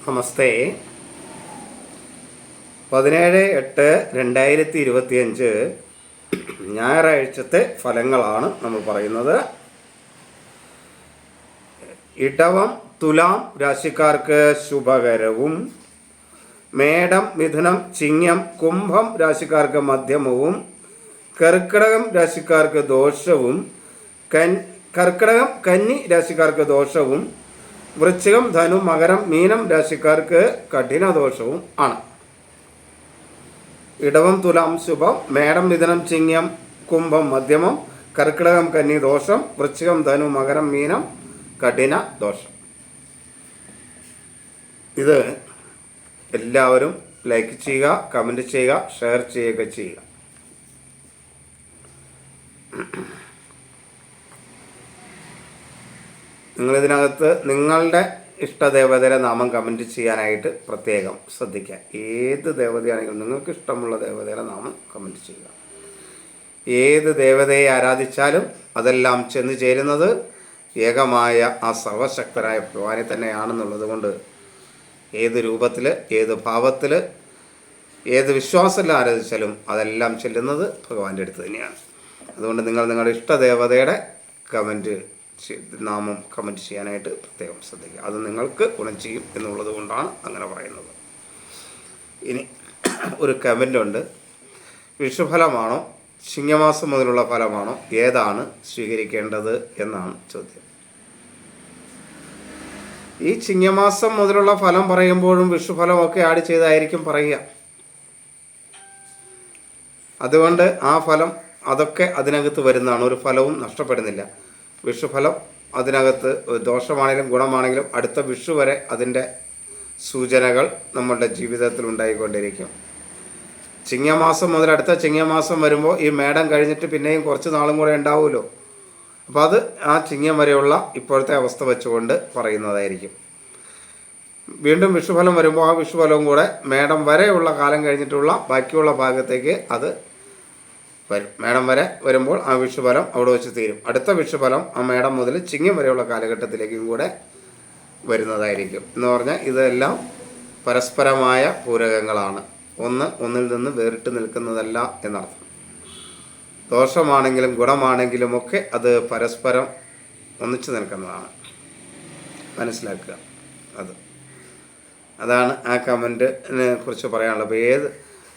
നമസ്തേ. 17/8/2025 ഞായറാഴ്ചത്തെ ഫലങ്ങളാണ് നമ്മൾ പറയുന്നത്. ഇടവം തുലാം രാശിക്കാർക്ക് ശുഭകരവും, മേടം മിഥുനം ചിങ്ങം കുംഭം രാശിക്കാർക്ക് മധ്യമവും, കർക്കിടകം രാശിക്കാർക്ക് ദോഷവും, കർക്കിടകം കന്നി രാശിക്കാർക്ക് ദോഷവും, വൃശ്ചികം ധനു മകരം മീനം രാശിക്കാർക്ക് കഠിന ദോഷവും ആണ്. ഇടവം തുലാം ശുഭം, മേടം മിഥുനം ചിങ്ങം കുംഭം മധ്യമം, കർക്കിടകം കന്നി ദോഷം, വൃശ്ചികം ധനു മകരം മീനം കഠിന ദോഷം. ഇത് എല്ലാവരും ലൈക്ക് ചെയ്യുക, കമൻറ്റ് ചെയ്യുക, ഷെയർ ചെയ്യുക ചെയ്യുക. നിങ്ങളിതിനകത്ത് നിങ്ങളുടെ ഇഷ്ടദേവതയുടെ നാമം കമൻറ്റ് ചെയ്യാനായിട്ട് പ്രത്യേകം ശ്രദ്ധിക്കുക. ഏത് ദേവതയാണെങ്കിലും നിങ്ങൾക്ക് ഇഷ്ടമുള്ള ദേവതയുടെ നാമം കമൻറ്റ് ചെയ്യുക. ഏത് ദേവതയെ ആരാധിച്ചാലും അതെല്ലാം ചെന്ന് ചേരുന്നത് ഏകമായ ആ സർവശക്തരായ ഭഗവാനെ തന്നെയാണെന്നുള്ളത് കൊണ്ട് ഏത് രൂപത്തിൽ, ഏത് ഭാവത്തിൽ, ഏത് വിശ്വാസത്തിൽ ആരാധിച്ചാലും അതെല്ലാം ചെല്ലുന്നത് ഭഗവാന്റെ അടുത്ത് തന്നെയാണ്. അതുകൊണ്ട് നിങ്ങൾ നിങ്ങളുടെ ഇഷ്ടദേവതയുടെ നാമം കമൻറ്റ് ചെയ്യാനായിട്ട് പ്രത്യേകം ശ്രദ്ധിക്കുക. അത് നിങ്ങൾക്ക് ഗുണം ചെയ്യും എന്നുള്ളത് കൊണ്ടാണ് അങ്ങനെ പറയുന്നത്. ഇനി ഒരു കമൻ്റുണ്ട്. വിഷുഫലമാണോ ചിങ്ങമാസം മുതലുള്ള ഫലമാണോ ഏതാണ് സ്വീകരിക്കേണ്ടത് എന്നാണ് ചോദ്യം. ഈ ചിങ്ങമാസം മുതലുള്ള ഫലം പറയുമ്പോഴും വിഷുഫലമൊക്കെ ആഡ് ചെയ്തായിരിക്കും പറയുക. അതുകൊണ്ട് ആ ഫലം അതൊക്കെ അതിനകത്ത് വരുന്നതാണ്. ഒരു ഫലവും നഷ്ടപ്പെടുന്നില്ല. വിഷുഫലം അതിനകത്ത് ദോഷമാണെങ്കിലും ഗുണമാണെങ്കിലും അടുത്ത വിഷു വരെ അതിൻ്റെ സൂചനകൾ നമ്മളുടെ ജീവിതത്തിൽ ഉണ്ടായിക്കൊണ്ടിരിക്കും. ചിങ്ങമാസം മുതൽ അടുത്ത ചിങ്ങമാസം വരുമ്പോൾ ഈ മേടം കഴിഞ്ഞിട്ട് പിന്നെയും കുറച്ച് നാളും കൂടെ ഉണ്ടാവുമല്ലോ. അപ്പോൾ അത് ആ ചിങ്ങം വരെയുള്ള ഇപ്പോഴത്തെ അവസ്ഥ വെച്ചുകൊണ്ട് പറയുന്നതായിരിക്കും. വീണ്ടും വിഷുഫലം വരുമ്പോൾ ആ വിഷുഫലവും കൂടെ മേടം വരെയുള്ള കാലം കഴിഞ്ഞിട്ടുള്ള ബാക്കിയുള്ള ഭാഗത്തേക്ക് അത് വരും. മേടം വരെ വരുമ്പോൾ ആ വിഷുഫലം അവിടെ വെച്ച് തീരും. അടുത്ത വിഷുഫലം ആ മേടം മുതൽ ചിങ്ങം വരെയുള്ള കാലഘട്ടത്തിലേക്കും കൂടെ വരുന്നതായിരിക്കും. എന്ന് പറഞ്ഞാൽ ഇതെല്ലാം പരസ്പരമായ പൂരകങ്ങളാണ്. ഒന്നിൽ നിന്ന് വേറിട്ട് നിൽക്കുന്നതല്ല എന്നർത്ഥം. ദോഷമാണെങ്കിലും ഗുണമാണെങ്കിലുമൊക്കെ അത് പരസ്പരം ഒന്നിച്ചു നിൽക്കുന്നതാണ്. മനസ്സിലാക്കുക. അതാണ് ആ കമൻറ്റിനെ കുറിച്ച് പറയാനുള്ളത്. അപ്പോൾ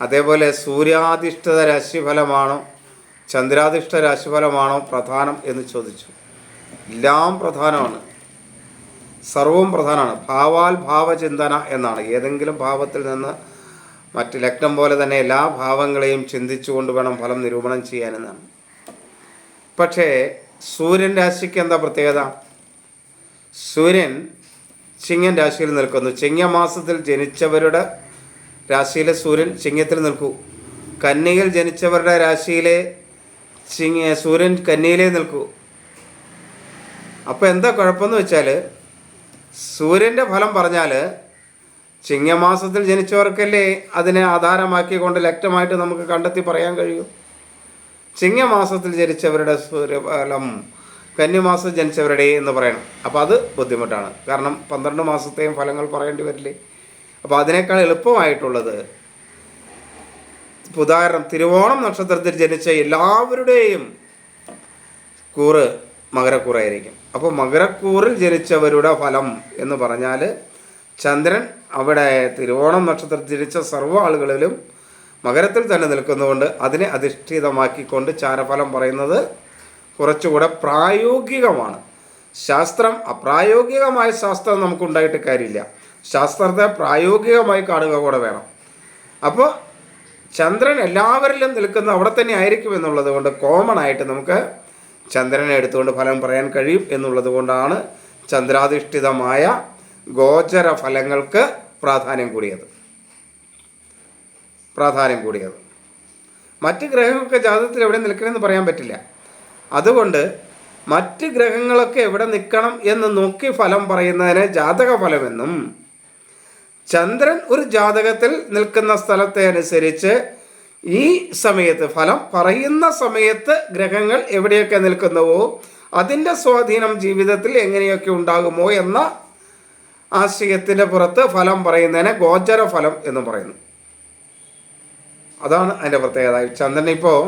അതേപോലെ സൂര്യാധിഷ്ഠിത രാശിഫലമാണോ ചന്ദ്രാധിഷ്ഠിത രാശിഫലമാണോ പ്രധാനം എന്ന് ചോദിച്ചു. എല്ലാം പ്രധാനമാണ്, സർവവും പ്രധാനമാണ്. ഭാവാൽ ഭാവചിന്തന എന്നാണ്. ഏതെങ്കിലും ഭാവത്തിൽ നിന്ന് മറ്റ് ലഗ്നം പോലെ തന്നെ എല്ലാ ഭാവങ്ങളെയും ചിന്തിച്ചുകൊണ്ട് വേണം ഫലം നിരൂപണം ചെയ്യാനെന്നാണ്. പക്ഷേ സൂര്യൻ രാശിക്ക് എന്താ പ്രത്യേകത? സൂര്യൻ ചിങ്ങൻ രാശിയിൽ നിൽക്കുന്നു. ചിങ്ങമാസത്തിൽ ജനിച്ചവരുടെ രാശിയിലെ സൂര്യൻ ചിങ്ങത്തിൽ നിൽക്കൂ. കന്നിയിൽ ജനിച്ചവരുടെ രാശിയിലെ സൂര്യൻ കന്നിയിലേ നിൽക്കൂ. അപ്പോൾ എന്താ കുഴപ്പമെന്ന് വെച്ചാൽ സൂര്യൻ്റെ ഫലം പറഞ്ഞാൽ ചിങ്ങമാസത്തിൽ ജനിച്ചവർക്കല്ലേ അതിനെ ആധാരമാക്കിക്കൊണ്ട് വ്യക്തമായിട്ട് നമുക്ക് കണ്ടെത്തി പറയാൻ കഴിയും. ചിങ്ങമാസത്തിൽ ജനിച്ചവരുടെ സൂര്യഫലം കന്നിമാസം ജനിച്ചവരുടെ എന്ന് പറയണം. അപ്പോൾ അത് ബുദ്ധിമുട്ടാണ്. കാരണം 12 മാസത്തെയും ഫലങ്ങൾ പറയേണ്ടി വരില്ലേ. അപ്പോൾ അതിനേക്കാൾ എളുപ്പമായിട്ടുള്ളത് ഉദാഹരണം തിരുവോണം നക്ഷത്രത്തിൽ ജനിച്ച എല്ലാവരുടെയും കൂറ് മകരക്കൂറായിരിക്കും. അപ്പോൾ മകരക്കൂറിൽ ജനിച്ചവരുടെ ഫലം എന്ന് പറഞ്ഞാൽ ചന്ദ്രൻ അവിടെ തിരുവോണം നക്ഷത്രത്തിൽ ജനിച്ച സർവ്വ ആളുകളിലും മകരത്തിൽ തന്നെ നിൽക്കുന്നതുകൊണ്ട് അതിനെ അധിഷ്ഠിതമാക്കിക്കൊണ്ട് ചാരഫലം പറയുന്നത് കുറച്ചുകൂടെ പ്രായോഗികമാണ്. അപ്രായോഗികമായ ശാസ്ത്രം നമുക്കുണ്ടായിട്ട് കാര്യമില്ല. ശാസ്ത്രത്തെ പ്രായോഗികമായി കാണുക കൂടെ വേണം. അപ്പോൾ ചന്ദ്രൻ എല്ലാവരിലും നിൽക്കുന്ന അവിടെ തന്നെ ആയിരിക്കും എന്നുള്ളത് കൊണ്ട് കോമൺ ആയിട്ട് നമുക്ക് ചന്ദ്രനെ എടുത്തുകൊണ്ട് ഫലം പറയാൻ കഴിയും എന്നുള്ളത് കൊണ്ടാണ് ചന്ദ്രാധിഷ്ഠിതമായ ഗോചര ഫലങ്ങൾക്ക് പ്രാധാന്യം കൂടിയത്. മറ്റ് ഗ്രഹങ്ങളൊക്കെ ജാതകത്തിൽ എവിടെ നിൽക്കണമെന്ന് പറയാൻ പറ്റില്ല. അതുകൊണ്ട് മറ്റ് ഗ്രഹങ്ങളൊക്കെ എവിടെ നിൽക്കണം എന്ന് നോക്കി ഫലം പറയുന്നതിന് ജാതക ഫലമെന്നും, ചന്ദ്രൻ ഒരു ജാതകത്തിൽ നിൽക്കുന്ന സ്ഥലത്തെ അനുസരിച്ച് ഈ സമയത്ത് ഫലം പറയുന്ന സമയത്ത് ഗ്രഹങ്ങൾ എവിടെയൊക്കെ നിൽക്കുന്നുവോ അതിൻ്റെ സ്വാധീനം ജീവിതത്തിൽ എങ്ങനെയൊക്കെ ഉണ്ടാകുമോ എന്ന ആശയത്തിൻ്റെ പുറത്ത് ഫലം പറയുന്നതിനെ ഗോചര ഫലം എന്ന് പറയുന്നു. അതാണ് അതിൻ്റെ പ്രത്യേകത. ചന്ദ്രൻ ഇപ്പോൾ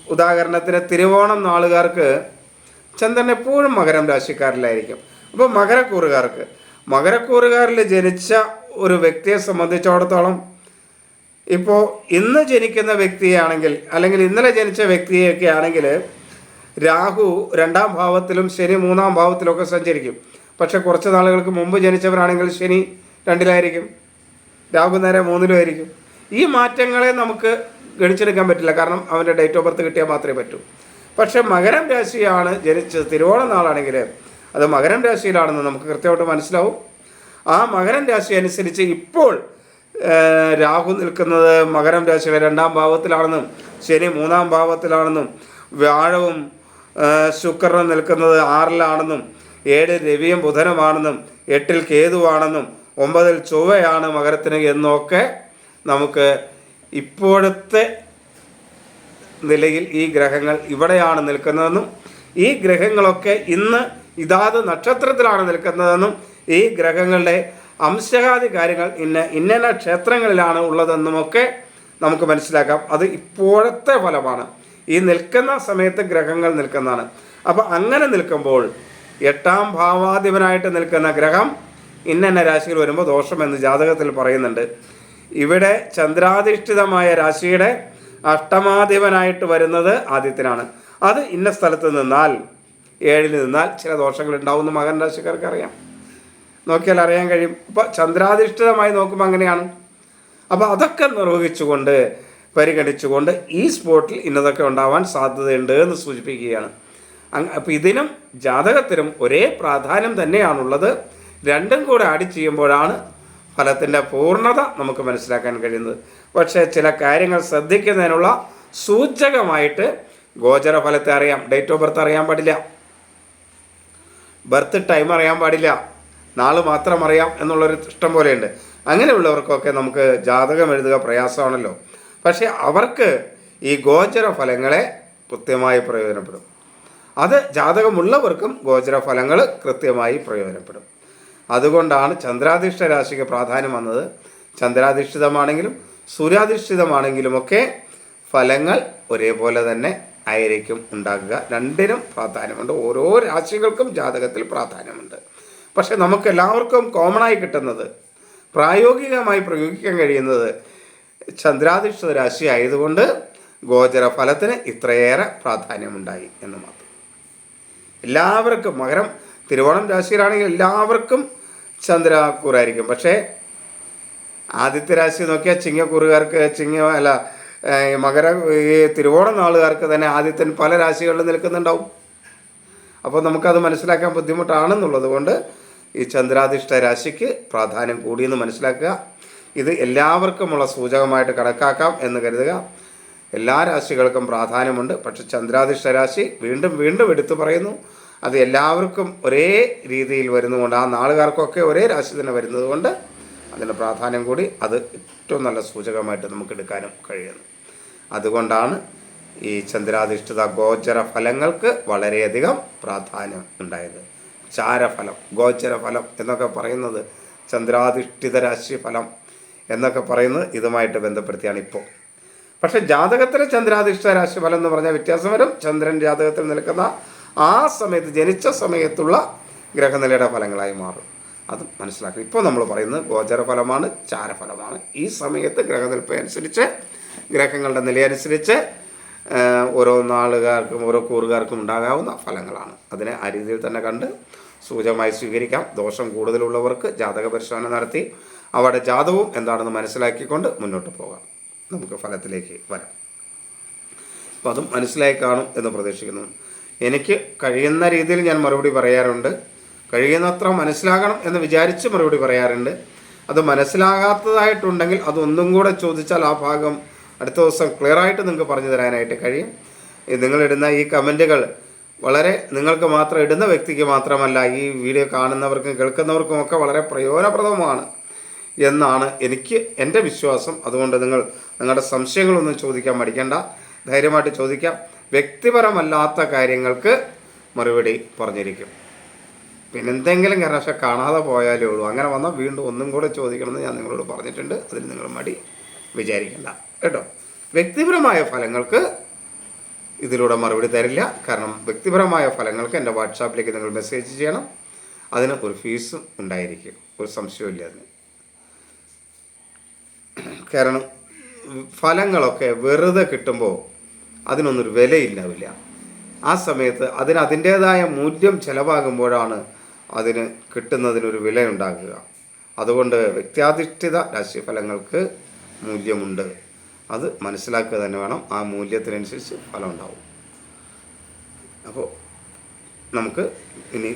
ഉദാഹരണത്തിന് തിരുവോണം നാളുകാർക്ക് ചന്ദ്രൻ എപ്പോഴും മകരം രാശിക്കാരിലായിരിക്കും. അപ്പോൾ മകരക്കൂറുകാരിൽ ജനിച്ച ഒരു വ്യക്തിയെ സംബന്ധിച്ചിടത്തോളം ഇപ്പോൾ ഇന്ന് ജനിക്കുന്ന വ്യക്തിയാണെങ്കിൽ അല്ലെങ്കിൽ ഇന്നലെ ജനിച്ച വ്യക്തിയൊക്കെ ആണെങ്കിൽ രാഹു 2ാം ഭാവത്തിലും ശനി 3ാം ഭാവത്തിലൊക്കെ സഞ്ചരിക്കും. പക്ഷെ കുറച്ച് നാളുകൾക്ക് മുമ്പ് ജനിച്ചവരാണെങ്കിൽ ശനി 2ലായിരിക്കും, രാഹു നേരെ 3ലും ആയിരിക്കും. ഈ മാറ്റങ്ങളെ നമുക്ക് ഗണിച്ചെടുക്കാൻ പറ്റില്ല, കാരണം അവൻ്റെ ഡേറ്റ് ഓഫ് ബർത്ത് കിട്ടിയാൽ മാത്രമേ പറ്റൂ. പക്ഷെ മകരം രാശിയാണ് ജനിച്ചത്, തിരുവോണ നാളാണെങ്കിൽ അത് മകരം രാശിയിലാണെന്ന് നമുക്ക് കൃത്യമായിട്ട് മനസ്സിലാവും. ആ മകരം രാശി അനുസരിച്ച് ഇപ്പോൾ രാഹു നിൽക്കുന്നത് മകരം രാശിയുടെ 2ാം ഭാവത്തിലാണെന്നും ശനി 3ാം ഭാവത്തിലാണെന്നും വ്യാഴവും ശുക്രനും നിൽക്കുന്നത് 6ലാണെന്നും 7 രവിയും ബുധനുമാണെന്നും 8 കേതുവാണെന്നും 9 ചൊവ്വയാണ് മകരത്തിന് എന്നൊക്കെ നമുക്ക് ഇപ്പോഴത്തെ നിലയിൽ ഈ ഗ്രഹങ്ങൾ ഇവിടെയാണ് നിൽക്കുന്നതെന്നും ഈ ഗ്രഹങ്ങളൊക്കെ ഇന്ന് ഇതാത് നക്ഷത്രത്തിലാണ് നിൽക്കുന്നതെന്നും ഈ ഗ്രഹങ്ങളുടെ അംശകാദി കാര്യങ്ങൾ ഇന്ന ക്ഷേത്രങ്ങളിലാണ് ഉള്ളതെന്നുമൊക്കെ നമുക്ക് മനസ്സിലാക്കാം. അത് ഇപ്പോഴത്തെ ഫലമാണ്, ഈ നിൽക്കുന്ന സമയത്ത് ഗ്രഹങ്ങൾ നിൽക്കുന്നതാണ്. അപ്പോൾ അങ്ങനെ നിൽക്കുമ്പോൾ 8ാം ഭാവാധിപനായിട്ട് നിൽക്കുന്ന ഗ്രഹം ഇന്ന രാശിയിൽ വരുമ്പോൾ ദോഷമെന്ന് ജാതകത്തിൽ പറയുന്നുണ്ട്. ഇവിടെ ചന്ദ്രാധിഷ്ഠിതമായ രാശിയുടെ 8ാധിപനായിട്ട് വരുന്നത് ആദിത്യനാണ്. അത് ഇന്ന സ്ഥലത്ത് നിന്നാൽ 7ൽ നിന്നാൽ ചില ദോഷങ്ങൾ ഉണ്ടാവുമെന്ന് മകൻ രാശിക്കാർക്ക് അറിയാം, നോക്കിയാൽ അറിയാൻ കഴിയും. അപ്പോൾ ചന്ദ്രാധിഷ്ഠിതമായി നോക്കുമ്പോൾ അങ്ങനെയാണ്. അപ്പോൾ അതൊക്കെ നിർവഹിച്ചുകൊണ്ട് പരിഗണിച്ചുകൊണ്ട് ഈ സ്പോട്ടിൽ ഇന്നതൊക്കെ ഉണ്ടാവാൻ സാധ്യതയുണ്ട് എന്ന് സൂചിപ്പിക്കുകയാണ്. അപ്പോൾ ഇതിനും ജാതകത്തിനും ഒരേ പ്രാധാന്യം തന്നെയാണുള്ളത്. രണ്ടും കൂടെ ആഡ് ചെയ്യുമ്പോഴാണ് ഫലത്തിൻ്റെ പൂർണ്ണത നമുക്ക് മനസ്സിലാക്കാൻ കഴിയുന്നത്. പക്ഷേ ചില കാര്യങ്ങൾ ശ്രദ്ധിക്കുന്നതിനുള്ള സൂചകമായിട്ട് ഗോചര ഫലത്തെ അറിയാം, ഡേറ്റ് ഓഫ് ബർത്ത് അറിയാൻ പാടില്ല, ബർത്ത് ടൈം അറിയാൻ പാടില്ല, നാള് മാത്രം അറിയാം എന്നുള്ളൊരു ഇഷ്ടം പോലെയുണ്ട്. അങ്ങനെയുള്ളവർക്കൊക്കെ നമുക്ക് ജാതകം എഴുതുക പ്രയാസമാണല്ലോ. പക്ഷേ അവർക്ക് ഈ ഗോചര ഫലങ്ങളെ കൃത്യമായി പ്രയോജനപ്പെടും. അത് ജാതകമുള്ളവർക്കും ഗോചര ഫലങ്ങൾ കൃത്യമായി പ്രയോജനപ്പെടും. അതുകൊണ്ടാണ് ചന്ദ്രാധിഷ്ഠ രാശിക്ക് പ്രാധാന്യം വന്നത്. ചന്ദ്രാധിഷ്ഠിതമാണെങ്കിലും സൂര്യാധിഷ്ഠിതമാണെങ്കിലുമൊക്കെ ഫലങ്ങൾ ഒരേപോലെ തന്നെ ആയിരിക്കും ഉണ്ടാകുക. രണ്ടിനും പ്രാധാന്യമുണ്ട്, ഓരോ രാശികൾക്കും ജാതകത്തിൽ പ്രാധാന്യമുണ്ട്. പക്ഷെ നമുക്ക് എല്ലാവർക്കും കോമണായി കിട്ടുന്നത്, പ്രായോഗികമായി പ്രയോഗിക്കാൻ കഴിയുന്നത് ചന്ദ്രാധിഷ്ഠിത രാശി ആയതുകൊണ്ട് ഗോചര ഫലത്തിന് ഇത്രയേറെ പ്രാധാന്യമുണ്ടായി എന്ന് മാത്രം. എല്ലാവർക്കും മകരം തിരുവോണം രാശിയിലാണെങ്കിൽ എല്ലാവർക്കും ചന്ദ്രക്കൂറായിരിക്കും. പക്ഷേ ആദിത്യ രാശി നോക്കിയാൽ ചിങ്ങക്കൂറുകാർക്ക് മകര ഈ തിരുവോണം നാളുകാർക്ക് തന്നെ ആദിത്യൻ പല രാശികളിൽ നിൽക്കുന്നുണ്ടാവും. അപ്പോൾ നമുക്കത് മനസ്സിലാക്കാൻ ബുദ്ധിമുട്ടാണെന്നുള്ളത് കൊണ്ട് ഈ ചന്ദ്രാധിഷ്ഠ രാശിക്ക് പ്രാധാന്യം കൂടിയെന്ന് മനസ്സിലാക്കുക. ഇത് എല്ലാവർക്കുമുള്ള സൂചകമായിട്ട് കണക്കാക്കാം എന്ന് കരുതുക. എല്ലാ രാശികൾക്കും പ്രാധാന്യമുണ്ട്. പക്ഷെ ചന്ദ്രാധിഷ്ഠ രാശി വീണ്ടും വീണ്ടും എടുത്തു പറയുന്നു, അത് എല്ലാവർക്കും ഒരേ രീതിയിൽ വരുന്നതുകൊണ്ട്, ആ നാളുകാർക്കൊക്കെ ഒരേ രാശി തന്നെ വരുന്നത് കൊണ്ട് അതിൻ്റെ പ്രാധാന്യം കൂടി അത് ഏറ്റവും നല്ല സൂചകമായിട്ട് നമുക്ക് എടുക്കാനും കഴിയുന്നു. അതുകൊണ്ടാണ് ഈ ചന്ദ്രാധിഷ്ഠിത ഗോചര ഫലങ്ങൾക്ക് വളരെയധികം പ്രാധാന്യം ഉണ്ടായത്. ചാരഫലം, ഗോചരഫലം എന്നൊക്കെ പറയുന്നത്, ചന്ദ്രാധിഷ്ഠിത രാശി ഫലം എന്നൊക്കെ പറയുന്നത് ഇതുമായിട്ട് ബന്ധപ്പെടുത്തിയാണ് ഇപ്പോൾ. പക്ഷേ ജാതകത്തിലെ ചന്ദ്രാധിഷ്ഠിത രാശി ഫലം എന്ന് പറഞ്ഞാൽ വ്യത്യാസം വരും. ചന്ദ്രൻ ജാതകത്തിൽ നിൽക്കുന്ന ആ സമയത്ത്, ജനിച്ച സമയത്തുള്ള ഗ്രഹനിലയുടെ ഫലങ്ങളായി മാറും. അത് മനസ്സിലാക്കുക. ഇപ്പോൾ നമ്മൾ പറയുന്നത് ഗോചരഫലമാണ്, ചാരഫലമാണ്. ഈ സമയത്ത് ഗ്രഹനിൽപ്പ് അനുസരിച്ച്, ഗ്രഹങ്ങളുടെ നിലയനുസരിച്ച് ഓരോ നാളുകാർക്കും ഓരോ കൂറുകാർക്കും ഉണ്ടാകാവുന്ന ഫലങ്ങളാണ്. അതിനെ ആ രീതിയിൽ തന്നെ കണ്ട് സൂചകമായി സ്വീകരിക്കാം. ദോഷം കൂടുതലുള്ളവർക്ക് ജാതക പരിശോധന നടത്തി അവരുടെ ജാതകവും എന്താണെന്ന് മനസ്സിലാക്കിക്കൊണ്ട് മുന്നോട്ട് പോകാം. നമുക്ക് ഫലത്തിലേക്ക് വരാം. അപ്പോൾ അതും മനസ്സിലായി കാണും എന്ന് പ്രതീക്ഷിക്കുന്നു. എനിക്ക് കഴിയുന്ന രീതിയിൽ ഞാൻ മറുപടി പറയാറുണ്ട്, കഴിയുന്നത്ര മനസ്സിലാകണം എന്ന് വിചാരിച്ച് മറുപടി പറയാറുണ്ട്. അത് മനസ്സിലാകാത്തതായിട്ടുണ്ടെങ്കിൽ അതൊന്നും കൂടെ ചോദിച്ചാൽ ആ ഭാഗം അടുത്ത ദിവസം ക്ലിയറായിട്ട് നിങ്ങൾക്ക് പറഞ്ഞു തരാനായിട്ട് കഴിയും. നിങ്ങളിടുന്ന ഈ കമൻറ്റുകൾ വളരെ നിങ്ങൾക്ക് മാത്രം ഇടുന്ന വ്യക്തിക്ക് മാത്രമല്ല, ഈ വീഡിയോ കാണുന്നവർക്കും കേൾക്കുന്നവർക്കും ഒക്കെ വളരെ പ്രയോജനപ്രദമാണ് എന്നാണ് എൻ്റെ വിശ്വാസം. അതുകൊണ്ട് നിങ്ങളുടെ സംശയങ്ങളൊന്നും ചോദിക്കാൻ മടിക്കേണ്ട, ധൈര്യമായിട്ട് ചോദിക്കാം. വ്യക്തിപരമല്ലാത്ത കാര്യങ്ങൾക്ക് മറുപടി പറഞ്ഞിരിക്കും. പിന്നെ എന്തെങ്കിലും കാരണവശാൽ കാണാതെ പോയാലേ ഉള്ളൂ. അങ്ങനെ വന്നാൽ വീണ്ടും ഒന്നും കൂടെ ചോദിക്കണമെന്ന് ഞാൻ നിങ്ങളോട് പറഞ്ഞിട്ടുണ്ട്. അതിൽ നിങ്ങൾ മടി വിചാരിക്കണ്ട കേട്ടോ. വ്യക്തിപരമായ ഫലങ്ങൾക്ക് ഇതിലൂടെ മറുപടി തരില്ല. കാരണം വ്യക്തിപരമായ ഫലങ്ങൾക്ക് എൻ്റെ വാട്സാപ്പിലേക്ക് നിങ്ങൾ മെസ്സേജ് ചെയ്യണം. അതിന് ഒരു ഫീസും ഉണ്ടായിരിക്കും, ഒരു സംശയമില്ല അതിന്. കാരണം ഫലങ്ങളൊക്കെ വെറുതെ കിട്ടുമ്പോൾ അതിനൊന്നൊരു വിലയില്ലാവില്ല. ആ സമയത്ത് അതിന് അതിൻ്റേതായ മൂല്യം ചിലവാകുമ്പോഴാണ് അതിന് കിട്ടുന്നതിനൊരു വിലയുണ്ടാകുക. അതുകൊണ്ട് വ്യക്തിയാധിഷ്ഠിത രാശിഫലങ്ങൾക്ക് മൂല്യമുണ്ട്. അത് മനസ്സിലാക്കുക തന്നെ വേണം. ആ മൂല്യത്തിനനുസരിച്ച് ഫലം ഉണ്ടാവും. അപ്പോൾ നമുക്ക് ഇനി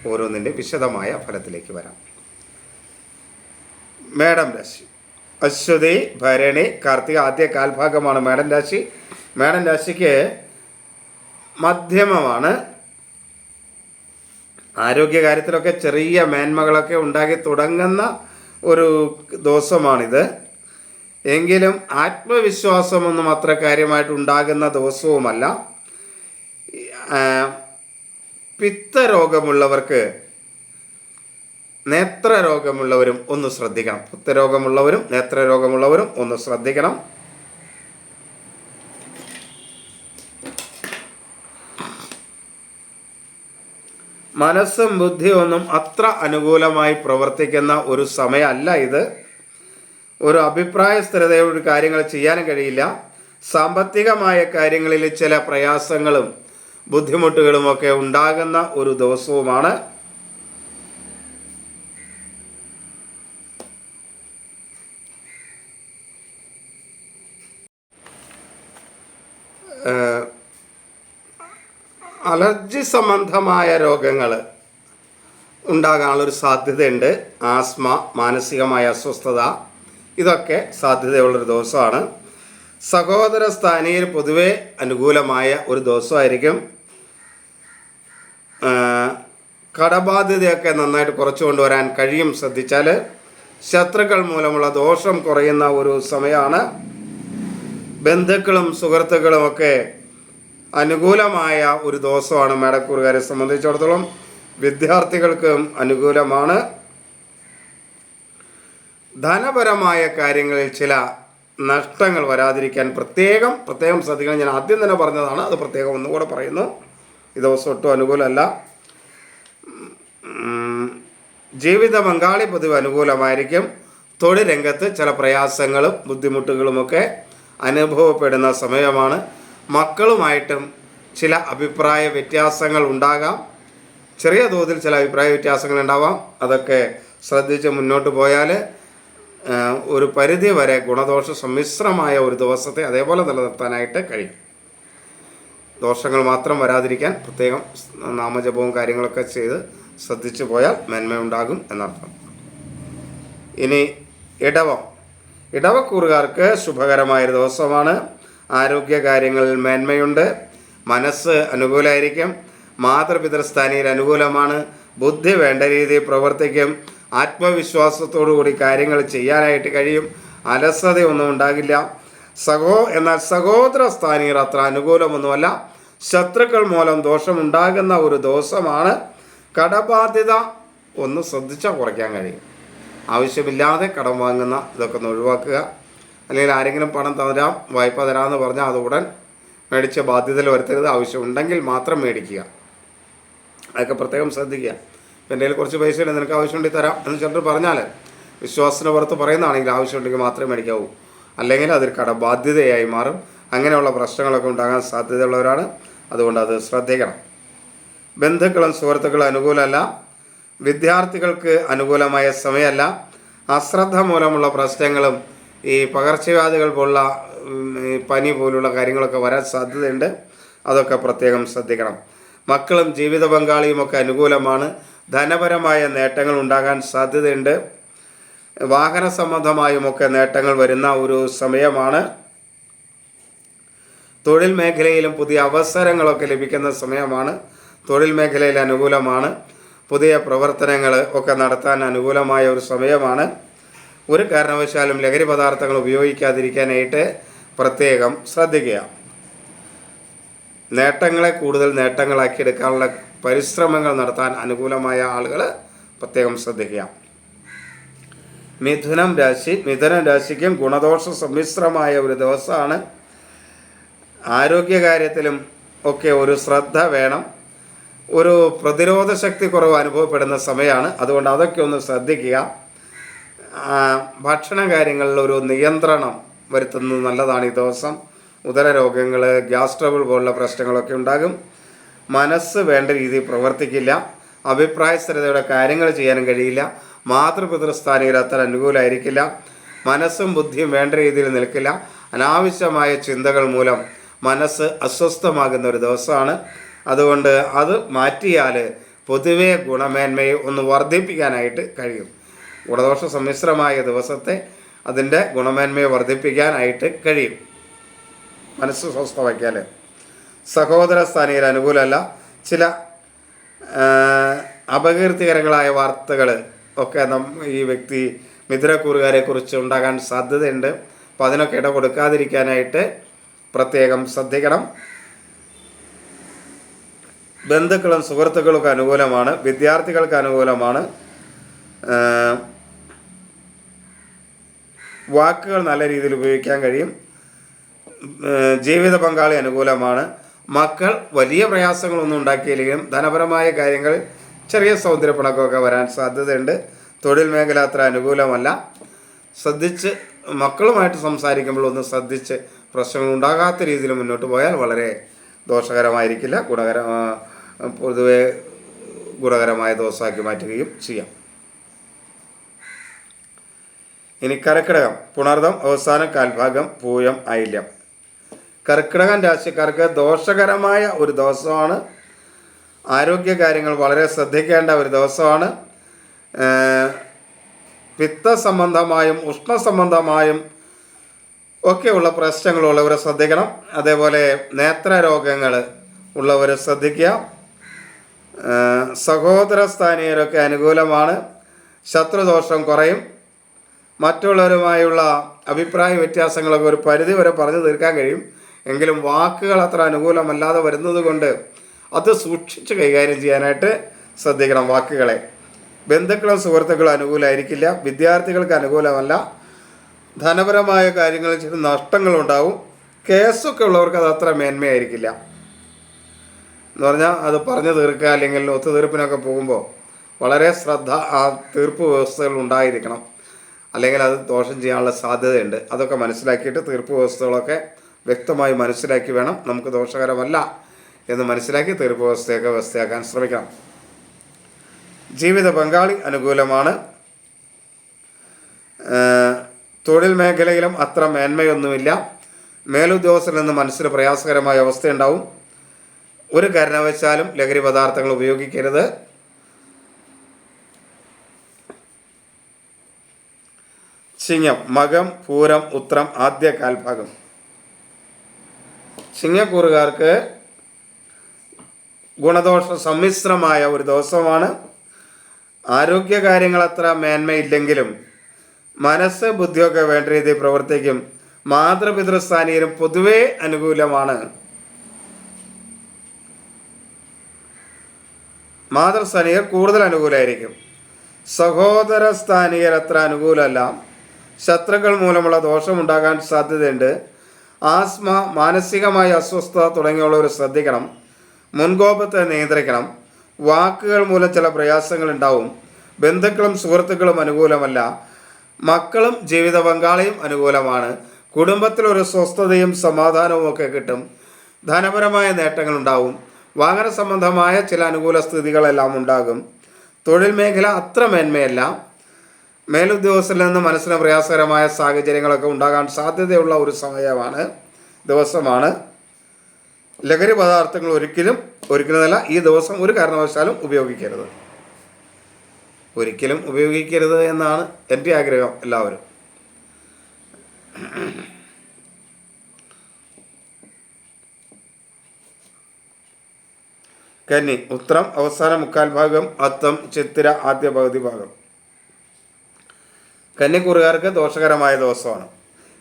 ഓരോന്നിൻ്റെ വിശദമായ ഫലത്തിലേക്ക് വരാം. മേടം രാശി. അശ്വതി, ഭരണി, കാർത്തിക ആദ്യ കാൽഭാഗമാണ് മേടൻ രാശി. മേടൻ രാശിക്ക് മധ്യമമാണ്. ആരോഗ്യകാര്യത്തിലൊക്കെ ചെറിയ മേന്മകളൊക്കെ ഉണ്ടാക്കി തുടങ്ങുന്ന ഒരു ദിവസമാണിത്. എങ്കിലും ആത്മവിശ്വാസമൊന്നും അത്ര കാര്യമായിട്ട് ഉണ്ടാകുന്ന ദിവസവുമല്ല. പിത്തരോഗമുള്ളവർക്ക്, നേത്രരോഗമുള്ളവരും ഒന്ന് ശ്രദ്ധിക്കണം. പിത്തരോഗമുള്ളവരും നേത്രരോഗമുള്ളവരും ഒന്ന് ശ്രദ്ധിക്കണം. മനസ്സും ബുദ്ധിയും ഒന്നും അത്ര അനുകൂലമായി പ്രവർത്തിക്കുന്ന ഒരു സമയമല്ല ഇത്. ഒരു അഭിപ്രായ സ്ഥിരതയോട് കാര്യങ്ങൾ ചെയ്യാനും കഴിയില്ല. സാമ്പത്തികമായ കാര്യങ്ങളിൽ ചില പ്രയാസങ്ങളും ബുദ്ധിമുട്ടുകളുമൊക്കെ ഉണ്ടാകുന്ന ഒരു ദിവസവുമാണ്. അലർജി സംബന്ധമായ രോഗങ്ങൾ ഉണ്ടാകാനുള്ളൊരു സാധ്യതയുണ്ട്. ആസ്മ, മാനസികമായ അസ്വസ്ഥത, ഇതൊക്കെ സാധ്യതയുള്ളൊരു ദിവസമാണ്. സഹോദര സ്ഥാനീയർ പൊതുവെ അനുകൂലമായ ഒരു ദിവസമായിരിക്കും. കടബാധ്യതയൊക്കെ നന്നായിട്ട് കുറച്ചു കൊണ്ടുവരാൻ കഴിയും ശ്രദ്ധിച്ചാൽ. ശത്രുക്കൾ മൂലമുള്ള ദോഷം കുറയുന്ന ഒരു സമയമാണ്. ബന്ധുക്കളും സുഹൃത്തുക്കളുമൊക്കെ അനുകൂലമായ ഒരു ദിവസമാണ് മേടക്കൂറുകാരെ സംബന്ധിച്ചിടത്തോളം. വിദ്യാർത്ഥികൾക്കും അനുകൂലമാണ്. ധനപരമായ കാര്യങ്ങളിൽ ചില നഷ്ടങ്ങൾ വരാതിരിക്കാൻ പ്രത്യേകം ശ്രദ്ധിക്കണം. ഞാൻ ആദ്യം തന്നെ പറഞ്ഞതാണ്, അത് പ്രത്യേകം ഒന്നുകൂടെ പറയുന്നു. ഈ ദിവസം ഒട്ടും അനുകൂലമല്ല. ജീവിത പങ്കാളി പൊതുവെ അനുകൂലമായിരിക്കും. തൊഴിൽ രംഗത്ത് ചില പ്രയാസങ്ങളും ബുദ്ധിമുട്ടുകളുമൊക്കെ അനുഭവപ്പെടുന്ന സമയമാണ്. മക്കളുമായിട്ടും ചില അഭിപ്രായ വ്യത്യാസങ്ങൾ ഉണ്ടാകാം. ചെറിയ തോതിൽ ചില അഭിപ്രായ വ്യത്യാസങ്ങൾ ഉണ്ടാവാം. അതൊക്കെ ശ്രദ്ധിച്ച് മുന്നോട്ട് പോയാൽ ഒരു പരിധി വരെ ഗുണദോഷ സമ്മിശ്രമായ ഒരു ദിവസത്തെ അതേപോലെ നിലനിർത്താനായിട്ട് കഴിയും. ദോഷങ്ങൾ മാത്രം വരാതിരിക്കാൻ പ്രത്യേകം നാമജപവും കാര്യങ്ങളൊക്കെ ചെയ്ത് ശ്രദ്ധിച്ചു പോയാൽ മേന്മയുണ്ടാകും എന്നർത്ഥം. ഇനി ഇടവക്കൂറുകാർക്ക് ശുഭകരമായൊരു ദിവസമാണ്. ആരോഗ്യകാര്യങ്ങളിൽ മേന്മയുണ്ട്. മനസ്സ് അനുകൂലമായിരിക്കും. മാതൃപിതൃസ്ഥാനീയർ അനുകൂലമാണ്. ബുദ്ധി വേണ്ട രീതിയിൽ പ്രവർത്തിക്കും. ആത്മവിശ്വാസത്തോടുകൂടി കാര്യങ്ങൾ ചെയ്യാനായിട്ട് കഴിയും. അലസതയൊന്നും ഉണ്ടാകില്ല. എന്നാൽ സഹോദര സ്ഥാനീയർ അത്ര അനുകൂലമൊന്നുമല്ല. ശത്രുക്കൾ മൂലം ദോഷമുണ്ടാകുന്ന ഒരു ദിവസമാണ്. കടബാധ്യത ഒന്ന് ശ്രദ്ധിച്ചാൽ കുറയ്ക്കാൻ കഴിയും. ആവശ്യമില്ലാതെ കടം വാങ്ങുന്ന ഇതൊക്കെ ഒന്ന് ഒഴിവാക്കുക. അല്ലെങ്കിൽ ആരെങ്കിലും പണം തരാം, വായ്പ തരാമെന്ന് പറഞ്ഞാൽ അത് ഉടൻ മേടിച്ച ബാധ്യതയിൽ വരുത്തരുത്. ആവശ്യമുണ്ടെങ്കിൽ മാത്രം മേടിക്കുക. അതൊക്കെ പ്രത്യേകം ശ്രദ്ധിക്കുക. ഇപ്പം എൻ്റെ കയ്യിൽ കുറച്ച് പൈസ ഉണ്ട്, നിനക്ക് ആവശ്യമുണ്ടെങ്കിൽ തരാം എന്ന് ചിലർ പറഞ്ഞാൽ വിശ്വാസത്തിന് പുറത്ത് പറയുന്നതാണെങ്കിൽ ആവശ്യമുണ്ടെങ്കിൽ മാത്രമേ മേടിക്കാവൂ. അല്ലെങ്കിൽ അതൊരു കടബാധ്യതയായി മാറും. അങ്ങനെയുള്ള പ്രശ്നങ്ങളൊക്കെ ഉണ്ടാകാൻ സാധ്യതയുള്ളവരാണ്. അതുകൊണ്ട് അത് ശ്രദ്ധിക്കണം. ബന്ധുക്കളും സുഹൃത്തുക്കളും അനുകൂലമല്ല. വിദ്യാർത്ഥികൾക്ക് അനുകൂലമായ സമയമല്ല. അശ്രദ്ധ മൂലമുള്ള പ്രശ്നങ്ങളും ഈ പകർച്ചവ്യാധികൾ പോലുള്ള പനി പോലുള്ള കാര്യങ്ങളൊക്കെ വരാൻ സാധ്യതയുണ്ട്. അതൊക്കെ പ്രത്യേകം ശ്രദ്ധിക്കണം. മക്കളും ജീവിത പങ്കാളിയുമൊക്കെ അനുകൂലമാണ്. ധനപരമായ നേട്ടങ്ങൾ ഉണ്ടാകാൻ സാധ്യതയുണ്ട്. വാഹന സംബന്ധമായുമൊക്കെ നേട്ടങ്ങൾ വരുന്ന ഒരു സമയമാണ്. തൊഴിൽ മേഖലയിലും പുതിയ അവസരങ്ങളൊക്കെ ലഭിക്കുന്ന സമയമാണ്. തൊഴിൽ മേഖലയിൽ അനുകൂലമാണ്. പുതിയ പ്രവർത്തനങ്ങൾ ഒക്കെ നടത്താൻ അനുകൂലമായ ഒരു സമയമാണ്. ഒരു കാരണവശാലും ലഹരി പദാർത്ഥങ്ങൾ ഉപയോഗിക്കാതിരിക്കാനായിട്ട് പ്രത്യേകം ശ്രദ്ധിക്കുക. നേട്ടങ്ങളെ കൂടുതൽ നേട്ടങ്ങളാക്കിയെടുക്കാനുള്ള പരിശ്രമങ്ങൾ നടത്താൻ അനുകൂലമായ ആളുകൾ പ്രത്യേകം ശ്രദ്ധിക്കുക. മിഥുനം രാശിക്കും ഗുണദോഷ സമ്മിശ്രമായ ഒരു ദിവസമാണ്. ആരോഗ്യകാര്യത്തിലും ഒക്കെ ഒരു ശ്രദ്ധ വേണം. ഒരു പ്രതിരോധ ശക്തി കുറവ് അനുഭവപ്പെടുന്ന സമയമാണ്. അതുകൊണ്ട് അതൊക്കെ ഒന്ന് ശ്രദ്ധിക്കുക. ഭക്ഷണ കാര്യങ്ങളിൽ ഒരു നിയന്ത്രണം വരുത്തുന്നത് നല്ലതാണ്. ഈ ദിവസം ഉദരരോഗങ്ങൾ, ഗ്യാസ് ട്രബിൾ പോലുള്ള പ്രശ്നങ്ങളൊക്കെ ഉണ്ടാകും. മനസ്സ് വേണ്ട രീതിയിൽ പ്രവർത്തിക്കില്ല. അഭിപ്രായസ്ഥിരതയുടെ കാര്യങ്ങൾ ചെയ്യാനും കഴിയില്ല. മാതൃപിതൃസ്ഥാനികൾ അത്ര അനുകൂലമായിരിക്കില്ല. മനസ്സും ബുദ്ധിയും വേണ്ട രീതിയിൽ നിൽക്കില്ല. അനാവശ്യമായ ചിന്തകൾ മൂലം മനസ്സ് അസ്വസ്ഥമാകുന്ന ഒരു ദിവസമാണ്. അതുകൊണ്ട് അത് മാറ്റിയാൽ പൊതുവെ ഗുണമേന്മയെ ഒന്ന് വർദ്ധിപ്പിക്കാനായിട്ട് കഴിയും. ഗുണദോഷ സമ്മിശ്രമായ ദിവസത്തെ അതിൻ്റെ ഗുണമേന്മയെ വർദ്ധിപ്പിക്കാനായിട്ട് കഴിയും, മനസ്സ് സ്വസ്ഥമാക്കിയാൽ. സഹോദര സ്ഥാനീയർ അനുകൂലമല്ല. ചില അപകീർത്തികരങ്ങളായ വാർത്തകൾ ഒക്കെ ഈ വ്യക്തി മിഥുനക്കൂറുകാരെ കുറിച്ച് ഉണ്ടാകാൻ സാധ്യതയുണ്ട്. അപ്പോൾ അതിനൊക്കെ ഇട കൊടുക്കാതിരിക്കാനായിട്ട് പ്രത്യേകം ശ്രദ്ധിക്കണം. ബന്ധുക്കളും സുഹൃത്തുക്കൾക്ക് അനുകൂലമാണ്. വിദ്യാർത്ഥികൾക്ക് അനുകൂലമാണ്. വാക്കുകൾ നല്ല രീതിയിൽ ഉപയോഗിക്കാൻ കഴിയും. ജീവിത പങ്കാളി അനുകൂലമാണ്. മക്കൾ വലിയ പ്രയാസങ്ങളൊന്നും ഉണ്ടാക്കിയില്ലെങ്കിലും ധനപരമായ കാര്യങ്ങൾ ചെറിയ സൗന്ദര്യപ്പിണക്കമൊക്കെ വരാൻ സാധ്യതയുണ്ട്. തൊഴിൽ മേഖല അത്ര അനുകൂലമല്ല. ശ്രദ്ധിച്ച് മക്കളുമായിട്ട് സംസാരിക്കുമ്പോൾ ഒന്ന് ശ്രദ്ധിച്ച് പ്രശ്നങ്ങൾ ഉണ്ടാകാത്ത രീതിയിൽ മുന്നോട്ട് പോയാൽ വളരെ ദോഷകരമായിരിക്കില്ല. പൊതുവെ ഗുണകരമായ ദിവസമാക്കി മാറ്റുകയും ചെയ്യാം. ഇനി കർക്കിടകം, പുണർദം അവസാന കാൽഭാഗം, പൂയം, ആയില്യം. കർക്കിടകം രാശിക്കാർക്ക് ദോഷകരമായ ഒരു ദിവസമാണ്. ആരോഗ്യകാര്യങ്ങൾ വളരെ ശ്രദ്ധിക്കേണ്ട ഒരു ദിവസമാണ്. പിത്ത സംബന്ധമായും ഉഷ്ണ സംബന്ധമായും ഒക്കെയുള്ള പ്രശ്നങ്ങളുള്ളവർ ശ്രദ്ധിക്കണം. അതേപോലെ നേത്രരോഗങ്ങൾ ഉള്ളവർ ശ്രദ്ധിക്കുക. സഹോദര സ്ഥാനീയരൊക്കെ അനുകൂലമാണ്. ശത്രുദോഷം കുറയും. മറ്റുള്ളവരുമായുള്ള അഭിപ്രായ വ്യത്യാസങ്ങളൊക്കെ ഒരു പരിധി വരെ പറഞ്ഞു തീർക്കാൻ കഴിയും. എങ്കിലും വാക്കുകൾ അത്ര അനുകൂലമല്ലാതെ വരുന്നത് കൊണ്ട് അത് സൂക്ഷിച്ച് കൈകാര്യം ചെയ്യാനായിട്ട് ശ്രദ്ധിക്കണം വാക്കുകളെ. ബന്ധുക്കളും സുഹൃത്തുക്കളും അനുകൂലമായിരിക്കില്ല. വിദ്യാർത്ഥികൾക്ക് അനുകൂലമല്ല. ധനപരമായ കാര്യങ്ങളിൽ ചില നഷ്ടങ്ങളുണ്ടാവും. കേസൊക്കെ ഉള്ളവർക്ക് അത് അത്ര മേന്മയായിരിക്കില്ല. എന്ന് പറഞ്ഞാൽ അത് പറഞ്ഞു തീർക്കുക അല്ലെങ്കിൽ ഒത്തുതീർപ്പിനൊക്കെ പോകുമ്പോൾ വളരെ ശ്രദ്ധ ആ തീർപ്പ് വ്യവസ്ഥകൾ ഉണ്ടായിരിക്കണം. അല്ലെങ്കിൽ അത് ദോഷം ചെയ്യാനുള്ള സാധ്യതയുണ്ട്. അതൊക്കെ മനസ്സിലാക്കിയിട്ട് തീർപ്പ് വ്യവസ്ഥകളൊക്കെ വ്യക്തമായി മനസ്സിലാക്കി വേണം. നമുക്ക് ദോഷകരമല്ല എന്ന് മനസ്സിലാക്കി തീർപ്പ് വ്യവസ്ഥയാക്കാൻ ശ്രമിക്കണം. ജീവിത പങ്കാളി അനുകൂലമാണ്. തൊഴിൽ മേഖലയിലും അത്ര മേന്മയൊന്നുമില്ല. മേലുദ്യോഗസ്ഥരിൽ നിന്ന് മനസ്സിന് പ്രയാസകരമായ അവസ്ഥയുണ്ടാവും. ഒരു കാരണവശാലും ലഹരി പദാർത്ഥങ്ങൾ ഉപയോഗിക്കരുത്. ചിങ്ങം, മകം, പൂരം, ഉത്രം ആദ്യ കാൽഭാഗം. ചിങ്ങക്കൂറുകാർക്ക് ഗുണദോഷ സമ്മിശ്രമായ ഒരു ദിവസമാണ്. ആരോഗ്യകാര്യങ്ങൾ അത്ര മേന്മയില്ലെങ്കിലും മനസ്സ് ബുദ്ധിയൊക്കെ വേണ്ട രീതിയിൽ പ്രവർത്തിക്കും. മാതൃപിതൃസ്ഥാനീയരും പൊതുവേ അനുകൂലമാണ്. മാതൃസ്ഥാനീയർ കൂടുതൽ അനുകൂലമായിരിക്കും. സഹോദര സ്ഥാനീയർ അത്ര അനുകൂലമല്ല. ശത്രുക്കൾ മൂലമുള്ള ദോഷമുണ്ടാകാൻ സാധ്യതയുണ്ട്. ആസ്മ, മാനസികമായ അസ്വസ്ഥത തുടങ്ങിയുള്ളവർ ശ്രദ്ധിക്കണം. മുൻകോപത്തെ നിയന്ത്രിക്കണം. വാക്കുകൾ മൂലം ചില പ്രയാസങ്ങൾ ഉണ്ടാവും. ബന്ധുക്കളും സുഹൃത്തുക്കളും അനുകൂലമല്ല. മക്കളും ജീവിത പങ്കാളിയും അനുകൂലമാണ്. കുടുംബത്തിലൊരു സ്വസ്ഥതയും സമാധാനവും ഒക്കെ കിട്ടും. ധനപരമായ നേട്ടങ്ങളുണ്ടാവും. വാഹന സംബന്ധമായ ചില അനുകൂല സ്ഥിതികളെല്ലാം ഉണ്ടാകും. തൊഴിൽ മേഖല അത്ര മേന്മയല്ല. മേലുദ്യോഗസ്ഥരിൽ നിന്ന് മനസ്സിന് പ്രയാസകരമായ സാഹചര്യങ്ങളൊക്കെ ഉണ്ടാകാൻ സാധ്യതയുള്ള ഒരു ദിവസമാണ്. ലഹരി പദാർത്ഥങ്ങൾ ഒരിക്കലുമല്ല ഈ ദിവസം ഒരു കാരണവശാലും ഉപയോഗിക്കരുത്. ഒരിക്കലും ഉപയോഗിക്കരുത് എന്നാണ് എൻ്റെ ആഗ്രഹം. എല്ലാവരും കന്നി, ഉത്രം അവസാന മുക്കാൽ ഭാഗം, അത്തം, ചിത്തിര ആദ്യ പകുതി ഭാഗം. കന്നിക്കൂറുകാർക്ക് ദോഷകരമായ ദിവസമാണ്.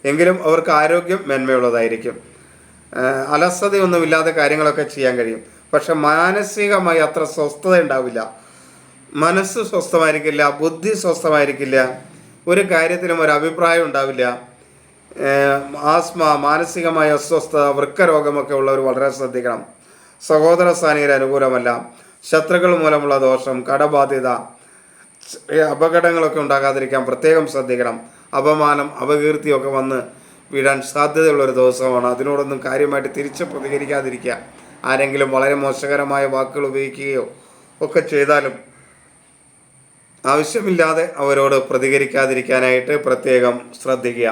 എങ്കിലും അവർക്ക് ആരോഗ്യം മേന്മയുള്ളതായിരിക്കും. അലസതയൊന്നുമില്ലാതെ കാര്യങ്ങളൊക്കെ ചെയ്യാൻ കഴിയും. പക്ഷെ മാനസികമായി അത്ര സ്വസ്ഥത ഉണ്ടാവില്ല. മനസ്സ് സ്വസ്ഥമായിരിക്കില്ല, ബുദ്ധി സ്വസ്ഥമായിരിക്കില്ല, ഒരു കാര്യത്തിലും ഒരു അഭിപ്രായം ഉണ്ടാവില്ല. ആസ്മ, മാനസികമായ അസ്വസ്ഥത, വൃക്കരോഗമൊക്കെ ഉള്ളവർ വളരെ ശ്രദ്ധിക്കണം. സഹോദര സ്ഥാനീയർ അനുകൂലമല്ല. ശത്രുക്കൾ മൂലമുള്ള ദോഷം, കടബാധ്യത, അപകടങ്ങളൊക്കെ ഉണ്ടാകാതിരിക്കാൻ പ്രത്യേകം ശ്രദ്ധിക്കണം. അപമാനം, അപകീർത്തിയൊക്കെ വന്ന് വീഴാൻ സാധ്യതയുള്ളൊരു ദിവസമാണ്. അതിനോടൊന്നും കാര്യമായിട്ട് തിരിച്ച് പ്രതികരിക്കാതിരിക്കുക. ആരെങ്കിലും വളരെ മോശകരമായ വാക്കുകൾ ഉപയോഗിക്കുകയോ ഒക്കെ ചെയ്താലും ആവശ്യമില്ലാതെ അവരോട് പ്രതികരിക്കാതിരിക്കാനായിട്ട് പ്രത്യേകം ശ്രദ്ധിക്കുക.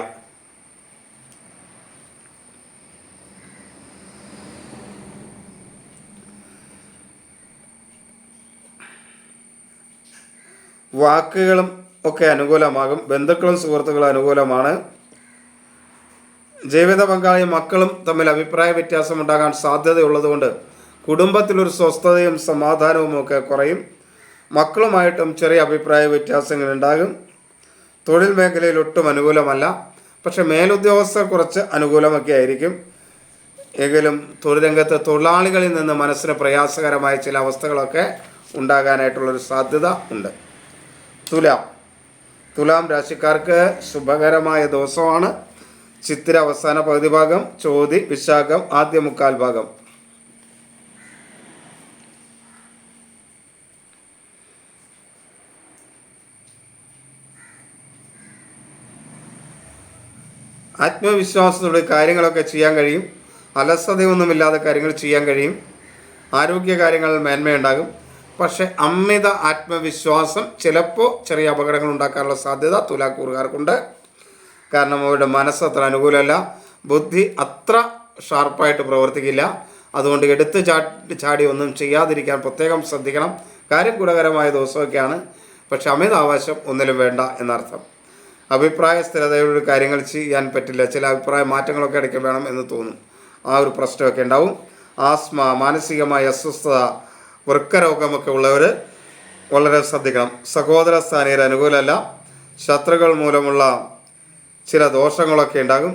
വാക്കുകളും ഒക്കെ അനുകൂലമാകും. ബന്ധുക്കളും സുഹൃത്തുക്കളും അനുകൂലമാണ്. ജീവിത പങ്കാളിയും മക്കളും തമ്മിൽ അഭിപ്രായ വ്യത്യാസം ഉണ്ടാകാൻ സാധ്യതയുള്ളതുകൊണ്ട് കുടുംബത്തിലൊരു സ്വസ്ഥതയും സമാധാനവും ഒക്കെ കുറയും. മക്കളുമായിട്ടും ചെറിയ അഭിപ്രായ വ്യത്യാസങ്ങൾ ഉണ്ടാകും. തൊഴിൽ മേഖലയിൽ ഒട്ടും അനുകൂലമല്ല. പക്ഷെ മേലുദ്യോഗസ്ഥർ കുറച്ച് അനുകൂലമൊക്കെ ആയിരിക്കും. എങ്കിലും തൊഴിൽ രംഗത്ത് തൊഴിലാളികളിൽ നിന്ന് മനസ്സിന് പ്രയാസകരമായ ചില അവസ്ഥകളൊക്കെ ഉണ്ടാകാനായിട്ടുള്ളൊരു സാധ്യത ഉണ്ട്. തുലാം രാശിക്കാർക്ക് ശുഭകരമായ ദിവസമാണ്. ചിത്തിര അവസാന പകുതി ഭാഗം, ചോതി വിശാഖം ആദ്യ മുക്കാൽ ഭാഗം. ആത്മവിശ്വാസത്തോടെ കാര്യങ്ങളൊക്കെ ചെയ്യാൻ കഴിയും. അലസതയൊന്നുമില്ലാതെ കാര്യങ്ങൾ ചെയ്യാൻ കഴിയും. ആരോഗ്യ കാര്യങ്ങളിൽ മേന്മയുണ്ടാകും. പക്ഷെ അമിത ആത്മവിശ്വാസം ചിലപ്പോൾ ചെറിയ അപകടങ്ങൾ ഉണ്ടാക്കാനുള്ള സാധ്യത തുലാക്കൂറുകാർക്കുണ്ട്. കാരണം അവരുടെ മനസ്സ് അത്ര അനുകൂലമല്ല, ബുദ്ധി അത്ര ഷാർപ്പായിട്ട് പ്രവർത്തിക്കില്ല. അതുകൊണ്ട് എടുത്ത് ചാടി ഒന്നും ചെയ്യാതിരിക്കാൻ പ്രത്യേകം ശ്രദ്ധിക്കണം. കാര്യം ഗുണകരമായ ദിവസമൊക്കെയാണ്, പക്ഷെ അമിത ആവശ്യം ഒന്നിലും വേണ്ട എന്നർത്ഥം. അഭിപ്രായ സ്ഥിരതയോട് കാര്യങ്ങൾ ചെയ്യാൻ പറ്റില്ല. ചില അഭിപ്രായ മാറ്റങ്ങളൊക്കെ ഇടയ്ക്ക് വേണം എന്ന് തോന്നും. ആ ഒരു പ്രശ്നമൊക്കെ ഉണ്ടാവും. ആസ്മ, മാനസികമായ അസ്വസ്ഥത, വൃക്കരോഗമൊക്കെ ഉള്ളവർ വളരെ ശ്രദ്ധിക്കണം. സഹോദര സ്ഥാനീയർ അനുകൂലമല്ല. ശത്രുക്കൾ മൂലമുള്ള ചില ദോഷങ്ങളൊക്കെ ഉണ്ടാകും.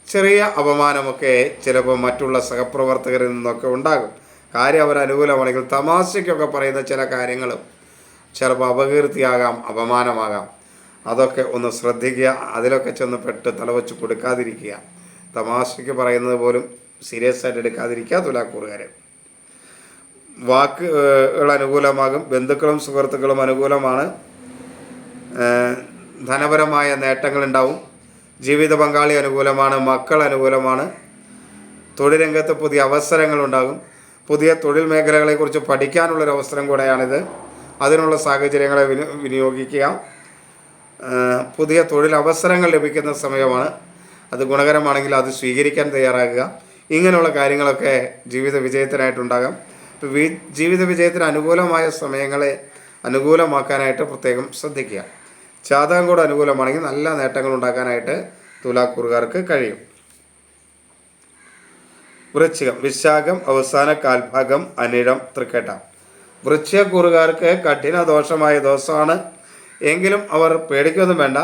ചെറിയ അപമാനമൊക്കെ ചിലപ്പോൾ മറ്റുള്ള സഹപ്രവർത്തകരിൽ നിന്നൊക്കെ ഉണ്ടാകും. കാര്യം അവർ അനുകൂലമാണെങ്കിൽ തമാശയ്ക്കൊക്കെ പറയുന്ന ചില കാര്യങ്ങളും ചിലപ്പോൾ അപകീർത്തിയാകാം, അപമാനമാകാം. അതൊക്കെ ഒന്ന് ശ്രദ്ധിക്കുക. അതിലൊക്കെ ചെന്ന് പെട്ട് തലവെച്ച് കൊടുക്കാതിരിക്കുക. തമാശയ്ക്ക് പറയുന്നത് പോലും സീരിയസ് ആയിട്ട് എടുക്കാതിരിക്കുക തുലാക്കൂറുകാരെ. വാക്കുകൾ അനുകൂലമാകും. ബന്ധുക്കളും സുഹൃത്തുക്കളും അനുകൂലമാണ്. ധനപരമായ നേട്ടങ്ങളുണ്ടാവും. ജീവിത പങ്കാളി അനുകൂലമാണ്. മക്കൾ അനുകൂലമാണ്. തൊഴിൽ രംഗത്ത് പുതിയ അവസരങ്ങളുണ്ടാകും. പുതിയ തൊഴിൽ മേഖലകളെക്കുറിച്ച് പഠിക്കാനുള്ളൊരു അവസരം കൂടെയാണിത്. അതിനുള്ള സാഹചര്യങ്ങളെ വിനിയോഗിക്കുക. പുതിയ തൊഴിൽ അവസരങ്ങൾ ലഭിക്കുന്ന സമയമാണ്. അത് ഗുണകരമാണെങ്കിൽ അത് സ്വീകരിക്കാൻ തയ്യാറാകുക. ഇങ്ങനെയുള്ള കാര്യങ്ങളൊക്കെ ജീവിത വിജയത്തിനായിട്ടുണ്ടാകാം. ജീവിത വിജയത്തിന് അനുകൂലമായ സമയങ്ങളെ അനുകൂലമാക്കാനായിട്ട് പ്രത്യേകം ശ്രദ്ധിക്കുക. ജാതകം കൂടെ അനുകൂലമാണെങ്കിൽ നല്ല നേട്ടങ്ങൾ ഉണ്ടാക്കാനായിട്ട് തുലാക്കൂറുകാർക്ക് കഴിയും. വൃശ്ചികം, വിശാഖം അവസാന കാൽഭാഗം, അനിഴം, തൃക്കേട്ട. വൃശ്ചികക്കൂറുകാർക്ക് കഠിന ദോഷമായ ദിവസമാണ്. എങ്കിലും അവർ പേടിക്കൊന്നും വേണ്ട.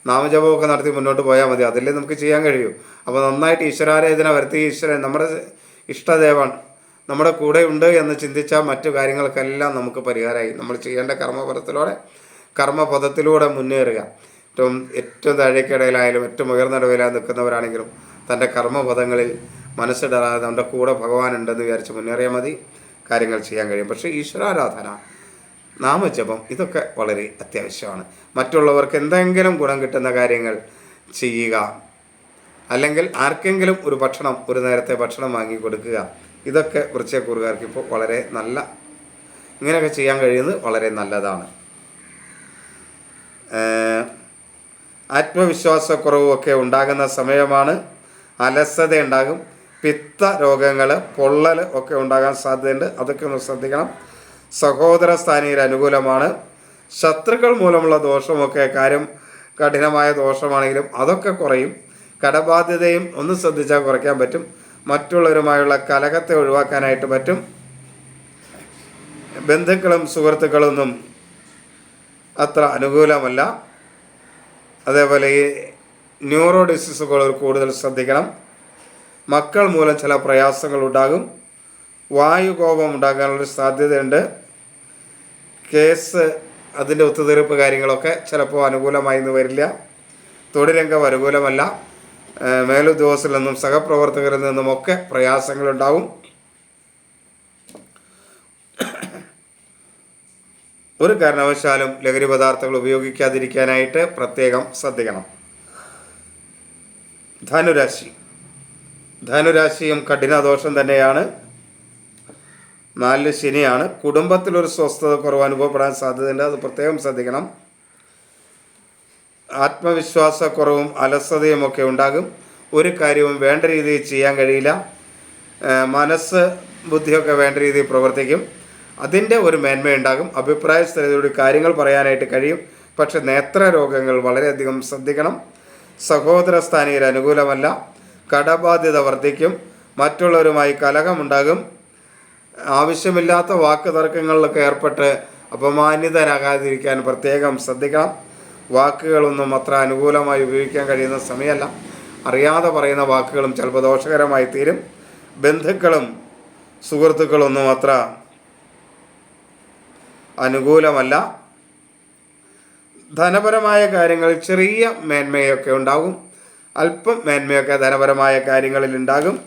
നാമജപമൊക്കെ നടത്തി മുന്നോട്ട് പോയാൽ മതി. അതിലേ നമുക്ക് ചെയ്യാൻ കഴിയൂ. അപ്പോൾ നന്നായിട്ട് ഈശ്വരാരാധന വരുത്തി ഈശ്വരൻ നമ്മുടെ ഇഷ്ടദേവൻ നമ്മുടെ കൂടെ ഉണ്ട് എന്ന് ചിന്തിച്ചാൽ മറ്റു കാര്യങ്ങൾക്കെല്ലാം നമുക്ക് പരിഹാരമായി. നമ്മൾ ചെയ്യേണ്ട കർമ്മപദത്തിലൂടെ മുന്നേറുക. ഏറ്റവും താഴേക്കിടയിലായാലും ഏറ്റവും ഉയർന്നിടയിലായി നിൽക്കുന്നവരാണെങ്കിലും തൻ്റെ കർമ്മപദങ്ങളിൽ മനസ്സിടാതെ നമ്മുടെ കൂടെ ഭഗവാൻ ഉണ്ടെന്ന് വിചാരിച്ച് മുന്നേറിയാൽ മതി. കാര്യങ്ങൾ ചെയ്യാൻ കഴിയും. പക്ഷേ ഈശ്വരാരാധന, നാമജപം ഇതൊക്കെ വളരെ അത്യാവശ്യമാണ്. മറ്റുള്ളവർക്ക് എന്തെങ്കിലും ഗുണം കിട്ടുന്ന കാര്യങ്ങൾ ചെയ്യുക. അല്ലെങ്കിൽ ആർക്കെങ്കിലും ഒരു നേരത്തെ ഭക്ഷണം വാങ്ങി കൊടുക്കുക. ഇതൊക്കെ വൃശ്ചികക്കൂറുകാർക്ക് ഇപ്പോൾ വളരെ ഇങ്ങനെയൊക്കെ ചെയ്യാൻ കഴിയുന്നത് വളരെ നല്ലതാണ്. ആത്മവിശ്വാസക്കുറവുമൊക്കെ ഉണ്ടാകുന്ന സമയമാണ്. അലസത ഉണ്ടാകും. പിത്ത രോഗങ്ങൾ, പൊള്ളൽ ഒക്കെ ഉണ്ടാകാൻ സാധ്യതയുണ്ട്. അതൊക്കെ ഒന്ന് ശ്രദ്ധിക്കണം. സഹോദര സ്ഥാനീയർ അനുകൂലമാണ്. ശത്രുക്കൾ മൂലമുള്ള ദോഷമൊക്കെ കാര്യം കഠിനമായ ദോഷമാണെങ്കിലും അതൊക്കെ കുറയും. കടബാധ്യതയും ഒന്ന് ശ്രദ്ധിച്ചാൽ കുറയ്ക്കാൻ പറ്റും. മറ്റുള്ളവരുമായുള്ള കലഹത്തെ ഒഴിവാക്കാനായിട്ട് പറ്റും. ബന്ധുക്കളും സുഹൃത്തുക്കളൊന്നും അത്ര അനുകൂലമല്ല. അതേപോലെ ഈ ന്യൂറോ ഡിസീസുകൾ കൂടുതൽ ശ്രദ്ധിക്കണം. മക്കൾ മൂലം ചില പ്രയാസങ്ങൾ ഉണ്ടാകും. വായുകോപം ഉണ്ടാകാനുള്ളൊരു സാധ്യതയുണ്ട്. കേസ് അതിൻ്റെ ഒത്തുതീർപ്പ് കാര്യങ്ങളൊക്കെ ചിലപ്പോൾ അനുകൂലമായി എന്ന് വരില്ല. തൊഴിൽ രംഗം അനുകൂലമല്ല. മേലുദ്യോഗസ്ഥരിൽ നിന്നും സഹപ്രവർത്തകരിൽ നിന്നുമൊക്കെ പ്രയാസങ്ങളുണ്ടാവും. ഒരു കാരണവശാലും ലഹരി പദാർത്ഥങ്ങൾ ഉപയോഗിക്കാതിരിക്കാനായിട്ട് പ്രത്യേകം ശ്രദ്ധിക്കണം. ധനുരാശിയും കഠിനദോഷം തന്നെയാണ്. 4 ശനിയാണ്. കുടുംബത്തിലൊരു സ്വസ്ഥത കുറവ് അനുഭവപ്പെടാൻ സാധ്യതയുണ്ട്. അത് പ്രത്യേകം ശ്രദ്ധിക്കണം. ആത്മവിശ്വാസക്കുറവും അലസതയും ഒക്കെ ഉണ്ടാകും. ഒരു കാര്യവും വേണ്ട രീതിയിൽ ചെയ്യാൻ കഴിയില്ല. മനസ്സ് ബുദ്ധിയൊക്കെ വേണ്ട രീതിയിൽ പ്രവർത്തിക്കും. അതിൻ്റെ ഒരു മേന്മയുണ്ടാകും. അഭിപ്രായ സ്ഥിരതയോട് കാര്യങ്ങൾ പറയാനായിട്ട് കഴിയും. പക്ഷെ നേത്രരോഗങ്ങൾ വളരെയധികം ശ്രദ്ധിക്കണം. സഹോദര സ്ഥാനീയർ അനുകൂലമല്ല. കടബാധ്യത വർദ്ധിക്കും. മറ്റുള്ളവരുമായി കലഹമുണ്ടാകും. ആവശ്യമില്ലാത്ത വാക്ക് തർക്കങ്ങളിലൊക്കെ ഏർപ്പെട്ട് അപമാനിതരാകാതിരിക്കാൻ പ്രത്യേകം ശ്രദ്ധിക്കണം. വാക്കുകളൊന്നും അത്ര അനുകൂലമായി ഉപയോഗിക്കാൻ കഴിയുന്ന സമയമല്ല. അറിയാതെ പറയുന്ന വാക്കുകളും ചിലപ്പോൾ ദോഷകരമായി തീരും. ബന്ധുക്കളും സുഹൃത്തുക്കളൊന്നും അത്ര അനുകൂലമല്ല. ധനപരമായ കാര്യങ്ങളിൽ ചെറിയ മേന്മയൊക്കെ ഉണ്ടാകും. അല്പം മേന്മയൊക്കെ ധനപരമായ കാര്യങ്ങളിൽ ഉണ്ടാകും.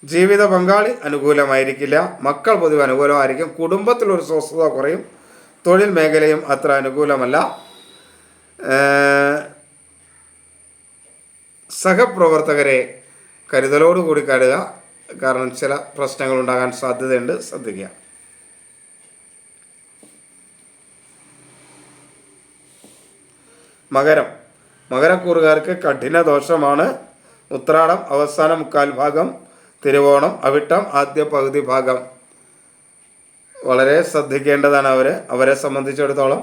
ജീവിത പങ്കാളി അനുകൂലമായിരിക്കില്ല. മക്കൾ പൊതുവെ അനുകൂലമായിരിക്കും. കുടുംബത്തിലൊരു സ്വസ്ഥത കുറയും. തൊഴിൽ മേഖലയും അത്ര അനുകൂലമല്ല. സഹപ്രവർത്തകരെ കരുതലോടുകൂടി കരുതുക. കാരണം ചില പ്രശ്നങ്ങൾ ഉണ്ടാകാൻ സാധ്യതയുണ്ട്. ശ്രദ്ധിക്കുക. മകരക്കൂറുകാർക്ക് കഠിന ദോഷമാണ്. ഉത്രാടം അവസാന 3/4 ഭാഗം, തിരുവോണം അവിട്ടം ആദ്യ പകുതി ഭാഗം വളരെ ശ്രദ്ധിക്കേണ്ടതാണ്. അവരെ സംബന്ധിച്ചിടത്തോളം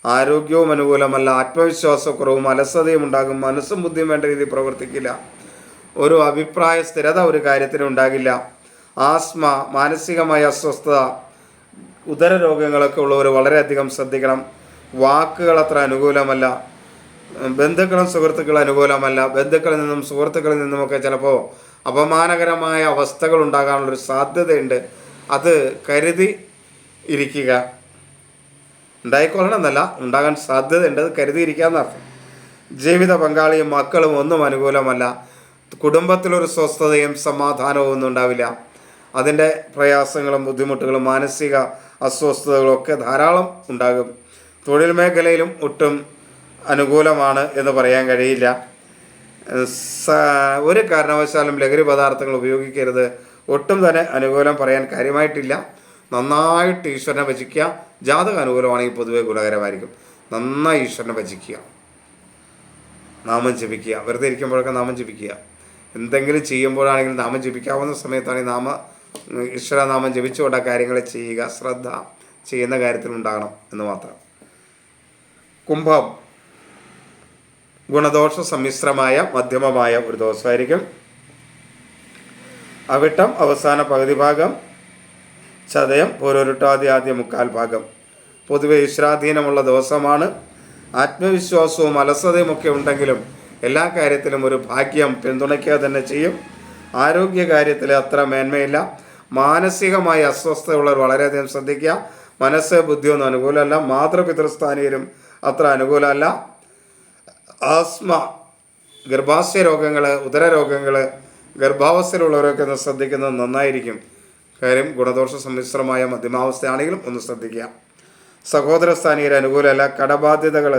ആരോഗ്യവും അനുകൂലമല്ല. ആത്മവിശ്വാസക്കുറവും അലസതയും ഉണ്ടാകും. മനസ്സും ബുദ്ധിയും വേണ്ട രീതിയിൽ പ്രവർത്തിക്കില്ല. ഒരു അഭിപ്രായ സ്ഥിരത ഒരു കാര്യത്തിന് ഉണ്ടാകില്ല. ആസ്മ, മാനസികമായ അസ്വസ്ഥത, ഉദര രോഗങ്ങളൊക്കെ ഉള്ളവർ വളരെയധികം ശ്രദ്ധിക്കണം. വാക്കുകൾ അത്ര അനുകൂലമല്ല. ബന്ധുക്കളും സുഹൃത്തുക്കളും അനുകൂലമല്ല. ബന്ധുക്കളിൽ നിന്നും സുഹൃത്തുക്കളിൽ നിന്നുമൊക്കെ ചിലപ്പോൾ അപമാനകരമായ അവസ്ഥകൾ ഉണ്ടാകാനുള്ളൊരു സാധ്യതയുണ്ട്. അത് കരുതി ഇരിക്കുക. ഉണ്ടായിക്കൊള്ളണമെന്നല്ല, ഉണ്ടാകാൻ സാധ്യതയുണ്ട്. അത് കരുതിയിരിക്കുക എന്നർത്ഥം. ജീവിത പങ്കാളിയും മക്കളും ഒന്നും അനുകൂലമല്ല. കുടുംബത്തിലൊരു സ്വസ്ഥതയും സമാധാനവും ഒന്നും ഉണ്ടാവില്ല. അതിൻ്റെ പ്രയാസങ്ങളും ബുദ്ധിമുട്ടുകളും മാനസിക അസ്വസ്ഥതകളും ഒക്കെ ധാരാളം ഉണ്ടാകും. തൊഴിൽ മേഖലയിലും ഒട്ടും അനുകൂലമാണ് എന്ന് പറയാൻ കഴിയില്ല. ഒരു കാരണവശാലും ലഹരി പദാർത്ഥങ്ങൾ ഉപയോഗിക്കരുത്. ഒട്ടും തന്നെ അനുകൂലം പറയാൻ കാര്യമായിട്ടില്ല. നന്നായിട്ട് ഈശ്വരനെ ഭജിക്കുക. ജാതക അനുകൂലമാണെങ്കിൽ പൊതുവെ ഗുണകരമായിരിക്കും. നന്നായി ഈശ്വരനെ ഭജിക്കുക, നാമം ജപിക്കുക. വെറുതെ ഇരിക്കുമ്പോഴൊക്കെ നാമം ജപിക്കുക. എന്തെങ്കിലും ചെയ്യുമ്പോഴാണെങ്കിലും നാമം ജപിക്കാവുന്ന സമയത്താണെങ്കിൽ ഈശ്വരനാമം ജപിച്ചുകൊണ്ട കാര്യങ്ങൾ ചെയ്യുക. ശ്രദ്ധ ചെയ്യുന്ന കാര്യത്തിലുണ്ടാകണം എന്ന് മാത്രം. കുംഭം ഗുണദോഷ സമ്മിശ്രമായ മധ്യമമായ ഒരു ദോഷമായിരിക്കും. അവിട്ടം അവസാന പകുതി ഭാഗം, ചതയം പൂരോരുട്ടാതി ആദ്യ 3/4 ഭാഗം. പൊതുവെ ഈശ്വരാധീനമുള്ള ദിവസമാണ്. ആത്മവിശ്വാസവും അലസതയും ഒക്കെ ഉണ്ടെങ്കിലും എല്ലാ കാര്യത്തിലും ഒരു ഭാഗ്യം പിന്തുണയ്ക്കുക തന്നെ ചെയ്യും. ആരോഗ്യകാര്യത്തിൽ അത്ര മേന്മയില്ല. മാനസികമായ അസ്വസ്ഥതയുള്ളവർ വളരെയധികം ശ്രദ്ധിക്കുക. മനസ്സ് ബുദ്ധിയൊന്നും അനുകൂലമല്ല. മാതൃപിതൃസ്ഥാനീയരും അത്ര അനുകൂലമല്ല. ആസ്മ, ഗർഭാശയ രോഗങ്ങൾ, ഉദര രോഗങ്ങൾ, ഗർഭാവസ്ഥയിലുള്ളവരൊക്കെ ഒന്ന് ശ്രദ്ധിക്കുന്നത് നന്നായിരിക്കും. കാര്യം ഗുണദോഷ സമ്മിശ്രമായ മധ്യമാവസ്ഥയാണെങ്കിലും ഒന്ന് ശ്രദ്ധിക്കുക. സഹോദര സ്ഥാനീയർ അനുകൂലമല്ല. കടബാധ്യതകൾ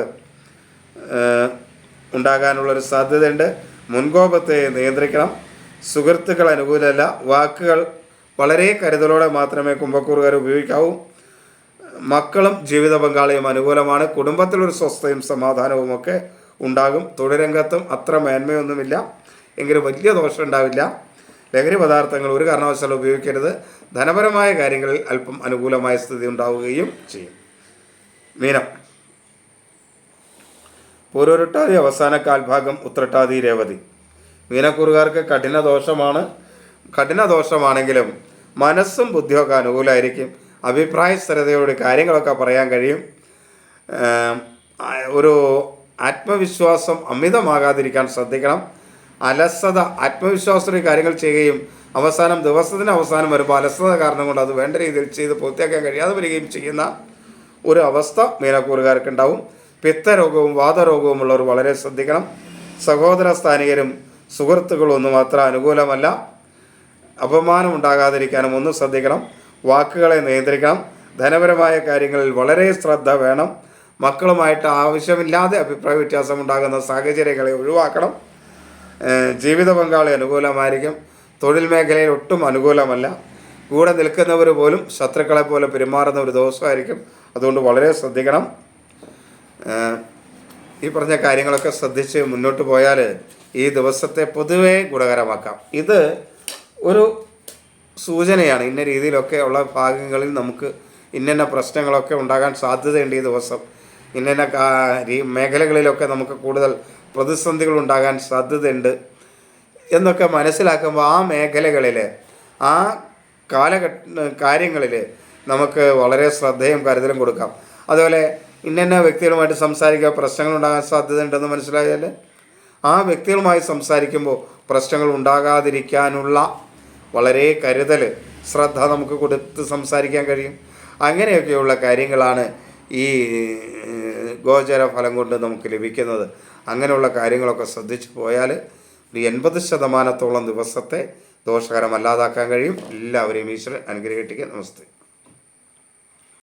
ഉണ്ടാകാനുള്ളൊരു സാധ്യതയുണ്ട്. മുൻകോപത്തെ നിയന്ത്രിക്കണം. സുഹൃത്തുക്കൾ അനുകൂലമല്ല. വാക്കുകൾ വളരെ കരുതലോടെ മാത്രമേ കുംഭക്കൂറുകാർ ഉപയോഗിക്കാവൂ. മക്കളും ജീവിത പങ്കാളിയും അനുകൂലമാണ്. കുടുംബത്തിലൊരു സ്വസ്ഥയും സമാധാനവും ഒക്കെ ഉണ്ടാകും. തൊഴിൽ രംഗത്തും അത്ര മേന്മയൊന്നുമില്ല, എങ്കിലും വലിയ ദോഷം ഉണ്ടാവില്ല. ലഹരി പദാർത്ഥങ്ങൾ ഒരു കാരണവശാലും ഉപയോഗിക്കരുത്. ധനപരമായ കാര്യങ്ങളിൽ അല്പം അനുകൂലമായ സ്ഥിതി ഉണ്ടാവുകയും ചെയ്യും. മീനം പൂരോരുട്ടാതി അവസാന 1/4 ഭാഗം, ഉത്രട്ടാതി രേവതി. മീനക്കൂറുകാർക്ക് കഠിന ദോഷമാണെങ്കിലും മനസ്സും ബുദ്ധിയൊക്കെ അനുകൂലമായിരിക്കും. അഭിപ്രായ സ്ഥിരതയോട് കാര്യങ്ങളൊക്കെ പറയാൻ കഴിയും. ഒരു ആത്മവിശ്വാസം അമിതമാകാതിരിക്കാൻ ശ്രദ്ധിക്കണം. അലസത, ആത്മവിശ്വാസത്തോടെ കാര്യങ്ങൾ ചെയ്യുകയും അവസാനം ദിവസത്തിന് അവസാനം വരുമ്പോൾ അലസത കാരണം കൊണ്ട് അത് വേണ്ട രീതിയിൽ ചെയ്ത് പൂർത്തിയാക്കാൻ കഴിയാതെ വരികയും ചെയ്യുന്ന ഒരു അവസ്ഥ മീനക്കൂറുകാർക്കുണ്ടാവും. പിത്തരോഗവും വാതരോഗവും ഉള്ളവർ വളരെ ശ്രദ്ധിക്കണം. സഹോദര സ്ഥാനികരും സുഹൃത്തുക്കളും ഒന്നും അത്ര അനുകൂലമല്ല. അപമാനം ഉണ്ടാകാതിരിക്കാനും ഒന്ന് ശ്രദ്ധിക്കണം. വാക്കുകളെ നിയന്ത്രിക്കണം. ധനപരമായ കാര്യങ്ങളിൽ വളരെ ശ്രദ്ധ വേണം. മക്കളുമായിട്ട് ആവശ്യമില്ലാതെ അഭിപ്രായ വ്യത്യാസം ഉണ്ടാകുന്ന സാഹചര്യങ്ങളെ ഒഴിവാക്കണം. ജീവിത പങ്കാളി അനുകൂലമായിരിക്കും. തൊഴിൽ മേഖലയിൽ ഒട്ടും അനുകൂലമല്ല. കൂടെ നിൽക്കുന്നവർ പോലും ശത്രുക്കളെ പോലെ പെരുമാറുന്ന ഒരു ദിവസമായിരിക്കും. അതുകൊണ്ട് വളരെ ശ്രദ്ധിക്കണം. ഈ പറഞ്ഞ കാര്യങ്ങളൊക്കെ ശ്രദ്ധിച്ച് മുന്നോട്ട് പോയാൽ ഈ ദിവസത്തെ പൊതുവെ ഗുണകരമാക്കാം. ഇത് ഒരു സൂചനയാണ്. ഇന്ന രീതിയിലൊക്കെ ഉള്ള ഭാഗങ്ങളിൽ നമുക്ക് ഇന്ന പ്രശ്നങ്ങളൊക്കെ ഉണ്ടാകാൻ സാധ്യതയുണ്ട്. ഈ ദിവസം ഇന്ന മേഖലകളിലൊക്കെ നമുക്ക് കൂടുതൽ പ്രതിസന്ധികൾ ഉണ്ടാകാൻ സാധ്യതയുണ്ട് എന്നൊക്കെ മനസ്സിലാക്കുമ്പോൾ ആ മേഖലകളിൽ ആ കാര്യങ്ങളിൽ നമുക്ക് വളരെ ശ്രദ്ധയും കരുതലും കൊടുക്കാം. അതുപോലെ ഇന്ന വ്യക്തികളുമായിട്ട് സംസാരിക്കുക, പ്രശ്നങ്ങൾ ഉണ്ടാകാൻ സാധ്യതയുണ്ടെന്ന് മനസ്സിലായാൽ ആ വ്യക്തികളുമായി സംസാരിക്കുമ്പോൾ പ്രശ്നങ്ങൾ ഉണ്ടാകാതിരിക്കാനുള്ള വളരെ കരുതൽ, ശ്രദ്ധ നമുക്ക് കൊടുത്ത് സംസാരിക്കാൻ കഴിയും. അങ്ങനെയൊക്കെയുള്ള കാര്യങ്ങളാണ് ഈ ഗോചര ഫലം കൊണ്ട് നമുക്ക് ലഭിക്കുന്നത്. അങ്ങനെയുള്ള കാര്യങ്ങളൊക്കെ ശ്രദ്ധിച്ചു പോയാൽ ഒരു 80% ദിവസത്തെ ദോഷകരമല്ലാതാക്കാൻ കഴിയും. എല്ലാവരെയും ഈശ്വരൻ അനുഗ്രഹിക്കട്ടെ. നമസ്തേ.